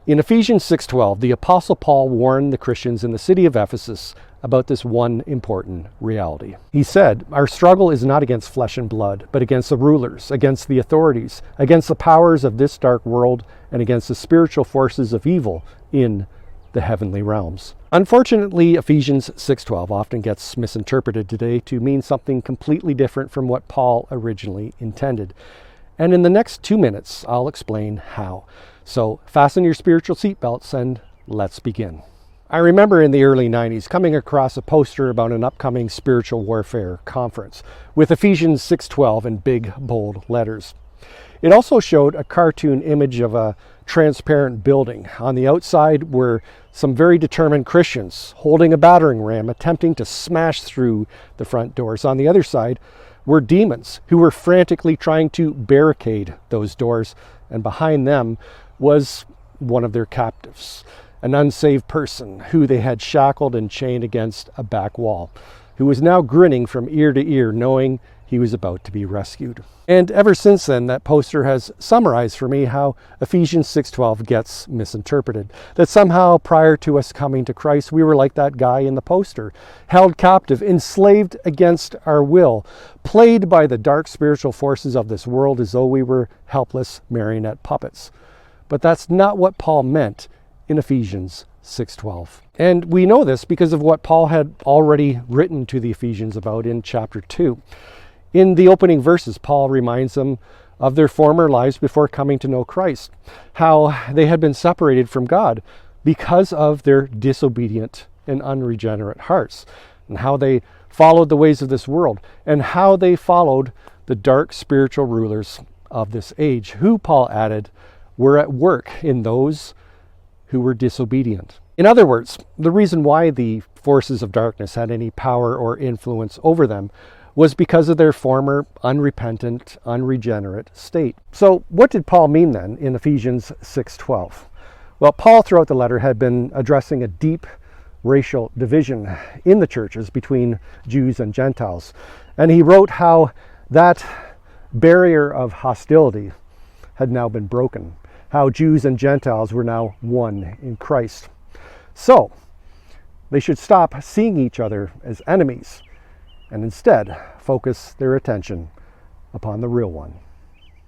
In Ephesians 6:12, the Apostle Paul warned the Christians in the city of Ephesus about this one important reality. He said, "Our struggle is not against flesh and blood, but against the rulers, against the authorities, against the powers of this dark world, and against the spiritual forces of evil in the heavenly realms." Unfortunately, Ephesians 6:12 often gets misinterpreted today to mean something completely different from what Paul originally intended. And in the next 2 minutes, I'll explain how. So fasten your spiritual seatbelts and let's begin. I remember in the early 90s coming across a poster about an upcoming spiritual warfare conference with Ephesians 6:12 in big, bold letters. It also showed a cartoon image of a transparent building. On the outside were some very determined Christians holding a battering ram, attempting to smash through the front doors. On the other side were demons who were frantically trying to barricade those doors, and behind them was one of their captives, an unsaved person who they had shackled and chained against a back wall, who was now grinning from ear to ear, knowing he was about to be rescued. And ever since then, that poster has summarized for me how Ephesians 6:12 gets misinterpreted. That somehow prior to us coming to Christ, we were like that guy in the poster, held captive, enslaved against our will, played by the dark spiritual forces of this world as though we were helpless marionette puppets. But that's not what Paul meant in Ephesians 6:12. And we know this because of what Paul had already written to the Ephesians about in chapter 2. In the opening verses, Paul reminds them of their former lives before coming to know Christ, how they had been separated from God because of their disobedient and unregenerate hearts, and how they followed the ways of this world, and how they followed the dark spiritual rulers of this age, who, Paul added, were at work in those who were disobedient. In other words, the reason why the forces of darkness had any power or influence over them was because of their former unrepentant, unregenerate state. So what did Paul mean then in Ephesians 6:12? Well, Paul throughout the letter had been addressing a deep racial division in the churches between Jews and Gentiles. And he wrote how that barrier of hostility had now been broken, how Jews and Gentiles were now one in Christ. So they should stop seeing each other as enemies and instead focus their attention upon the real one.